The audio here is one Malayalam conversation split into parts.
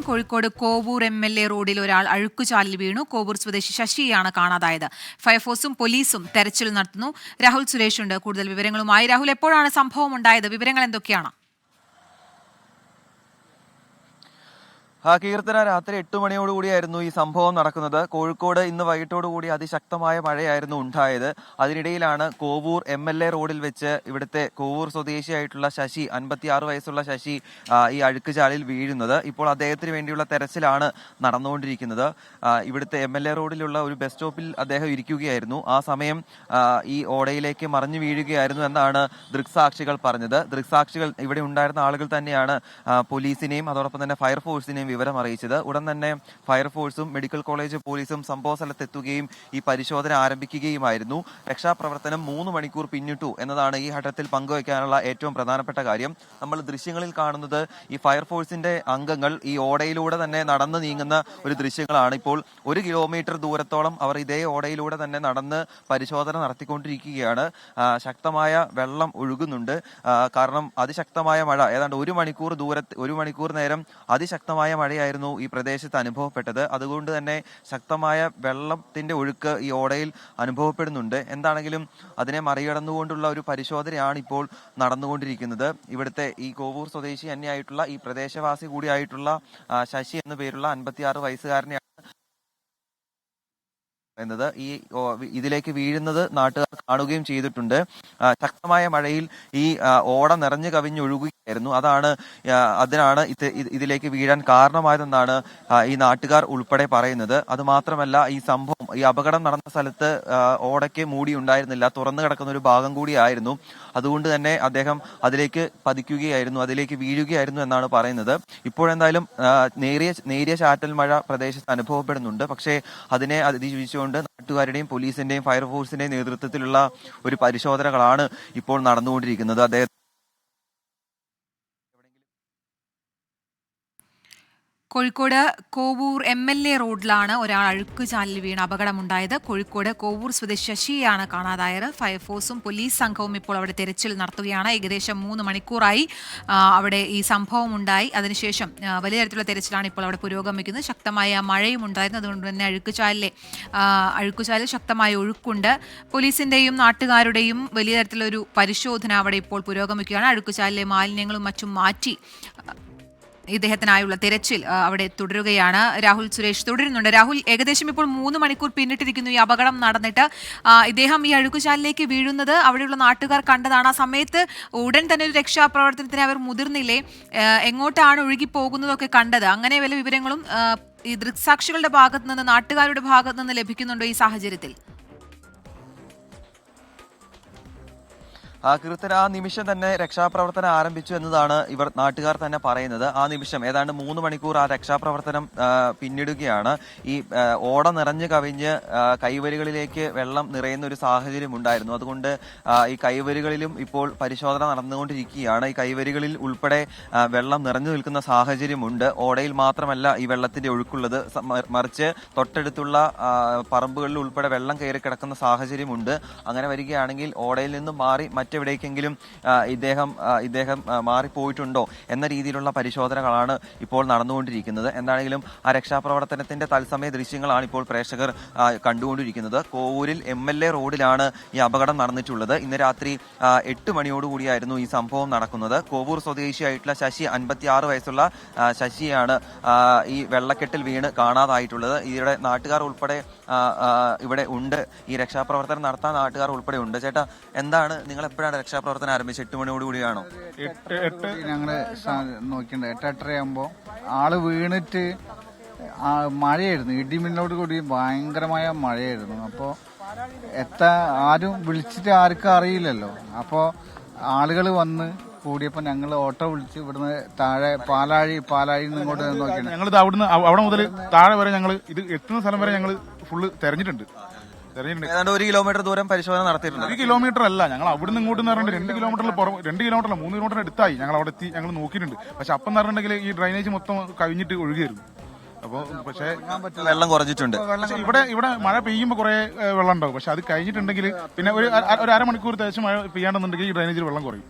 കോഴിക്കോട് കോവൂർ MLA റോഡിൽ ഒരാൾ അഴുക്കുചാലിൽ വീണു. കോവൂർ സ്വദേശി ശശിയാണ് കാണാതായത്. ഫയർഫോഴ്സും പോലീസും തെരച്ചിൽ നടത്തുന്നു. രാഹുൽ സുരേഷ് ഉണ്ട് കൂടുതൽ വിവരങ്ങളുമായി. രാഹുൽ, എപ്പോഴാണ് സംഭവം ഉണ്ടായത്? വിവരങ്ങൾ എന്തൊക്കെയാണ്? കീർത്തന, രാത്രി 8 മണിയോടുകൂടിയായിരുന്നു ഈ സംഭവം നടക്കുന്നത്. കോഴിക്കോട് ഇന്ന് വൈകിട്ടോടുകൂടി അതിശക്തമായ മഴയായിരുന്നു ഉണ്ടായത്. അതിനിടയിലാണ് കോവൂർ MLA റോഡിൽ വെച്ച് ഇവിടുത്തെ കോവൂർ സ്വദേശിയായിട്ടുള്ള ശശി, 56 വയസ്സുള്ള ശശി ഈ അഴുക്കുചാലിൽ വീഴുന്നത്. ഇപ്പോൾ അദ്ദേഹത്തിന് വേണ്ടിയുള്ള തെരച്ചിലാണ് നടന്നുകൊണ്ടിരിക്കുന്നത്. ഇവിടുത്തെ MLA റോഡിലുള്ള ഒരു ബസ് സ്റ്റോപ്പിൽ അദ്ദേഹം ഇരിക്കുകയായിരുന്നു. ആ സമയം ഈ ഓടയിലേക്ക് മറിഞ്ഞു വീഴുകയായിരുന്നു എന്നാണ് ദൃക്സാക്ഷികൾ പറഞ്ഞത്. ദൃക്സാക്ഷികൾ, ഇവിടെ ഉണ്ടായിരുന്ന ആളുകൾ തന്നെയാണ് പോലീസിനെയും അതോടൊപ്പം തന്നെ ഫയർഫോഴ്സിനെയും വിവരം അറിയിച്ചത്. ഉടൻ തന്നെ ഫയർഫോഴ്സും മെഡിക്കൽ കോളേജ് പോലീസും സംഭവ സ്ഥലത്തെത്തുകയും ഈ പരിശോധന ആരംഭിക്കുകയുമായിരുന്നു. രക്ഷാപ്രവർത്തനം 3 മണിക്കൂർ പിന്നിട്ടു എന്നതാണ് ഈ ഘട്ടത്തിൽ പങ്കുവയ്ക്കാനുള്ള ഏറ്റവും പ്രധാനപ്പെട്ട കാര്യം. നമ്മൾ ദൃശ്യങ്ങളിൽ കാണുന്നത് ഈ ഫയർഫോഴ്സിന്റെ അംഗങ്ങൾ ഈ ഓടയിലൂടെ തന്നെ നടന്നു നീങ്ങുന്ന ഒരു ദൃശ്യങ്ങളാണ്. ഇപ്പോൾ 1 കിലോമീറ്റർ ദൂരത്തോളം അവർ ഇതേ ഓടയിലൂടെ തന്നെ നടന്ന് പരിശോധന നടത്തിക്കൊണ്ടിരിക്കുകയാണ്. ശക്തമായ വെള്ളം ഒഴുകുന്നുണ്ട്. കാരണം അതിശക്തമായ മഴ, ഏതാണ്ട് 1 മണിക്കൂർ നേരം അതിശക്തമായ മഴയായിരുന്നു ഈ പ്രദേശത്ത് അനുഭവപ്പെട്ടത്. അതുകൊണ്ട് തന്നെ ശക്തമായ വെള്ളത്തിന്റെ ഒഴുക്ക് ഈ ഓടയിൽ അനുഭവപ്പെടുന്നുണ്ട്. എന്താണെങ്കിലും അതിനെ മറികടന്നുകൊണ്ടുള്ള ഒരു പരിശോധനയാണ് ഇപ്പോൾ നടന്നുകൊണ്ടിരിക്കുന്നത്. ഇവിടുത്തെ ഈ കോവൂർ സ്വദേശി തന്നെയായിട്ടുള്ള ഈ പ്രദേശവാസി കൂടിയായിട്ടുള്ള ശശി എന്നു പേരുള്ള 56 വയസ്സുകാരനെയാണ് എന്നത് ഈ ഇതിലേക്ക് വീഴുന്നത് നാട്ടുകാർ കാണുകയും ചെയ്തിട്ടുണ്ട്. ശക്തമായ മഴയിൽ ഈ ഓട നിറഞ്ഞു കവിഞ്ഞൊഴുകുകയായിരുന്നു. അതിനാണ് ഇതിലേക്ക് വീഴാൻ കാരണമായതെന്നാണ് ഈ നാട്ടുകാർ ഉൾപ്പെടെ പറയുന്നത്. അത് മാത്രമല്ല, ഈ അപകടം നടന്ന സ്ഥലത്ത് ഓടയ്ക്ക് മൂടി ഉണ്ടായിരുന്നില്ല, തുറന്നു കിടക്കുന്ന ഒരു ഭാഗം കൂടിയായിരുന്നു. അതുകൊണ്ട് തന്നെ അദ്ദേഹം അതിലേക്ക് പതിക്കുകയായിരുന്നു, അതിലേക്ക് വീഴുകയായിരുന്നു എന്നാണ് പറയുന്നത്. ഇപ്പോഴെന്തായാലും നേരിയ ചാറ്റൽ മഴ പ്രദേശത്ത് അനുഭവപ്പെടുന്നുണ്ട്. പക്ഷേ അതിനെ അതിജീവിച്ചുകൊണ്ട് നാട്ടുകാരുടെയും പോലീസിന്റെയും ഫയർഫോഴ്സിന്റെയും നേതൃത്വത്തിലുള്ള ഒരു പരിശോധനകളാണ് ഇപ്പോൾ നടന്നുകൊണ്ടിരിക്കുന്നത്. കോഴിക്കോട് കോവൂർ MLA റോഡിലാണ് ഒരാൾ അഴുക്കുചാലിൽ വീണ് അപകടമുണ്ടായത്. കോഴിക്കോട് കോവൂർ സ്വദേശി ശശിയാണ് കാണാതായത്. ഫയർഫോഴ്സും പോലീസ് സംഘവും ഇപ്പോൾ അവിടെ തെരച്ചിൽ നടത്തുകയാണ്. ഏകദേശം 3 മണിക്കൂറായി അവിടെ ഈ സംഭവം ഉണ്ടായി. അതിനുശേഷം വലിയ തരത്തിലുള്ള തെരച്ചിലാണ് ഇപ്പോൾ അവിടെ പുരോഗമിക്കുന്നത്. ശക്തമായ മഴയും ഉണ്ടായിരുന്നു. അതുകൊണ്ട് തന്നെ അഴുക്കുചാലിൽ ശക്തമായ ഒഴുക്കുണ്ട്. പോലീസിന്റെയും നാട്ടുകാരുടെയും വലിയ തരത്തിലൊരു പരിശോധന അവിടെ ഇപ്പോൾ പുരോഗമിക്കുകയാണ്. അഴുക്കുചാലിലെ മാലിന്യങ്ങളും മറ്റും മാറ്റി ഇദ്ദേഹത്തിനായുള്ള തിരച്ചിൽ അവിടെ തുടരുകയാണ്. രാഹുൽ സുരേഷ് തുടരുന്നുണ്ട്. രാഹുൽ, ഏകദേശം ഇപ്പോൾ 3 മണിക്കൂർ പിന്നിട്ടിരിക്കുന്നു ഈ അപകടം നടന്നിട്ട്. ഇദ്ദേഹം ഈ അഴുക്കുചാലിലേക്ക് വീഴുന്നത് അവിടെയുള്ള നാട്ടുകാർ കണ്ടതാണ്. ആ സമയത്ത് ഉടൻ തന്നെ ഒരു രക്ഷാപ്രവർത്തനത്തിന് അവർ മുതിർന്നില്ലേ? എങ്ങോട്ടാണ് ഒഴുകി പോകുന്നതൊക്കെ കണ്ടത്? അങ്ങനെ വല്ല വിവരങ്ങളും ഈ ദൃക്സാക്ഷികളുടെ ഭാഗത്ത് നിന്ന്, നാട്ടുകാരുടെ ഭാഗത്ത് നിന്ന് ലഭിക്കുന്നുണ്ടോ ഈ സാഹചര്യത്തിൽ? കീർത്തന, ആ നിമിഷം തന്നെ രക്ഷാപ്രവർത്തനം ആരംഭിച്ചു എന്നതാണ് നാട്ടുകാർ തന്നെ പറയുന്നത്. ആ നിമിഷം ഏതാണ്ട് 3 മണിക്കൂർ ആ രക്ഷാപ്രവർത്തനം പിന്നിടുകയാണ്. ഈ ഓട നിറഞ്ഞു കവിഞ്ഞ് കൈവരികളിലേക്ക് വെള്ളം നിറയുന്ന ഒരു സാഹചര്യം ഉണ്ടായിരുന്നു. അതുകൊണ്ട് ഈ കൈവരികളിലും ഇപ്പോൾ പരിശോധന നടന്നുകൊണ്ടിരിക്കുകയാണ്. ഈ കൈവരികളിൽ ഉൾപ്പെടെ വെള്ളം നിറഞ്ഞു നിൽക്കുന്ന സാഹചര്യമുണ്ട്. ഓടയിൽ മാത്രമല്ല ഈ വെള്ളത്തിന്റെ ഒഴുക്കുള്ളത്, മറിച്ച് തൊട്ടടുത്തുള്ള പറമ്പുകളിൽ ഉൾപ്പെടെ വെള്ളം കയറി കിടക്കുന്ന സാഹചര്യമുണ്ട്. അങ്ങനെ വരികയാണെങ്കിൽ ഓടയിൽ നിന്നും മാറി മറ്റെവിടേക്കെങ്കിലും ഇദ്ദേഹം മാറിപ്പോയിട്ടുണ്ടോ എന്ന രീതിയിലുള്ള പരിശോധനകളാണ് ഇപ്പോൾ നടന്നുകൊണ്ടിരിക്കുന്നത്. എന്താണെങ്കിലും ആ രക്ഷാപ്രവർത്തനത്തിന്റെ തത്സമയ ദൃശ്യങ്ങളാണ് ഇപ്പോൾ പ്രേക്ഷകർ കണ്ടുകൊണ്ടിരിക്കുന്നത്. കോവൂരിൽ MLA റോഡിലാണ് ഈ അപകടം നടന്നിട്ടുള്ളത്. ഇന്ന് രാത്രി 8 മണിയോടുകൂടിയായിരുന്നു ഈ സംഭവം നടക്കുന്നത്. കോവൂർ സ്വദേശിയായിട്ടുള്ള ശശി, 56 വയസ്സുള്ള ശശിയാണ് ഈ വെള്ളക്കെട്ടിൽ വീണ് കാണാതായിട്ടുള്ളത്. ഇതിവിടെ നാട്ടുകാർ ഉൾപ്പെടെ ഇവിടെ ഉണ്ട്. ഈ രക്ഷാപ്രവർത്തനം നടത്താൻ നാട്ടുകാർ ഉൾപ്പെടെ ഉണ്ട്. ചേട്ടാ, എന്താണ് നിങ്ങൾ എപ്പോഴാണ് രക്ഷാപ്രവർത്തനം ആരംഭിച്ചത്? 8 മണിയോടുകൂടിയാണോ? ഞങ്ങള് നോക്കിണ്ട് 8:30 ആകുമ്പോ ആള് വീണിട്ട് മഴയായിരുന്നു, ഇടിമിന്നലോട് കൂടി ഭയങ്കരമായ മഴയായിരുന്നു. അപ്പോ ആരും വിളിച്ചിട്ട് ആർക്കും അറിയില്ലല്ലോ. അപ്പോ ആളുകൾ വന്ന് കൂടിയപ്പോ ഞങ്ങൾ ഓട്ടോ വിളിച്ച് ഇവിടുന്ന് താഴെ പാലാഴി ഇങ്ങോട്ട് നോക്കിയാണ്. ഞങ്ങൾ അവിടെ മുതൽ താഴെ വരെ ഞങ്ങൾ ഇത് എത്തുന്ന സ്ഥലം വരെ ഞങ്ങൾ ഫുള്ള് തെരഞ്ഞിട്ടുണ്ട്. ഏതാണ്ട് 1 കിലോമീറ്റർ ദൂരം പരിശോധന നടത്തിയിട്ടുണ്ട്. 1 കിലോമീറ്റർ അല്ല, ഞങ്ങൾ അവിടുന്ന് ഇങ്ങോട്ട് പറഞ്ഞിട്ട് 2 കിലോമീറ്ററിൽ 2 കിലോമീറ്റർ 3 കിലോമീറ്റർ അടുത്തായി ഞങ്ങൾ അവിടെ എത്തി. ഞങ്ങൾ നോക്കിയിട്ടുണ്ട്. പക്ഷെ അപ്പം എന്ന് പറഞ്ഞിട്ടുണ്ടെങ്കിൽ ഈ ഡ്രൈനേജ് മൊത്തം കഴിഞ്ഞിട്ട് ഒഴുകിയായിരുന്നു. അപ്പൊ പക്ഷേ വെള്ളം കുറഞ്ഞിട്ടുണ്ട്. ഇവിടെ മഴ പെയ്യുമ്പോൾ കുറെ വെള്ളം ഉണ്ടാവും. പക്ഷെ അത് കഴിഞ്ഞിട്ടുണ്ടെങ്കിൽ പിന്നെ ഒരു അരമണിക്കൂർ തേച്ച് മഴ പെയ്യാണ്ടെന്നുണ്ടെങ്കിൽ ഈ ഡ്രൈനേജിൽ വെള്ളം കുറയും.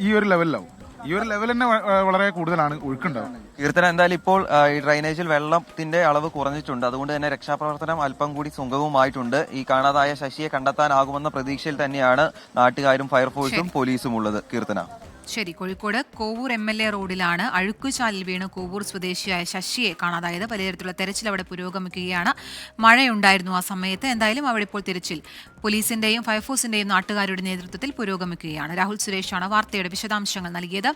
ഈ ഒരു ലെവലിലാവും. ഈ ഒരു ലെവൽ തന്നെ വളരെ കൂടുതലാണ് ഒഴുക്കുണ്ടാവും. കീർത്തന, എന്തായാലും ഇപ്പോൾ ഈ ഡ്രൈനേജിൽ വെള്ളത്തിന്റെ അളവ് കുറഞ്ഞിട്ടുണ്ട്. അതുകൊണ്ട് തന്നെ രക്ഷാപ്രവർത്തനം അല്പം കൂടി സുഗമമായിട്ടുണ്ട്. ഈ കാണാതായ ശശിയെ കണ്ടെത്താനാകുമെന്ന പ്രതീക്ഷയിൽ തന്നെയാണ് നാട്ടുകാരും ഫയർഫോഴ്സും പോലീസും ഉള്ളത്. കീർത്തന. ശരി, കോഴിക്കോട് കോവൂർ MLA റോഡിലാണ് അഴുക്കുചാലിൽ വീണ് കോവൂർ സ്വദേശിയായ ശശിയെ കാണാതായത്. വലിയ തരത്തിലുള്ള തെരച്ചിൽ അവിടെ പുരോഗമിക്കുകയാണ്. മഴയുണ്ടായിരുന്നു ആ സമയത്ത്. എന്തായാലും അവിടെ ഇപ്പോൾ തെരച്ചിൽ പോലീസിന്റെയും ഫയർഫോഴ്സിന്റെയും നാട്ടുകാരുടെ നേതൃത്വത്തിൽ പുരോഗമിക്കുകയാണ്. രാഹുൽ സുരേഷാണ് വാർത്തയുടെ വിശദാംശങ്ങൾ നൽകിയത്.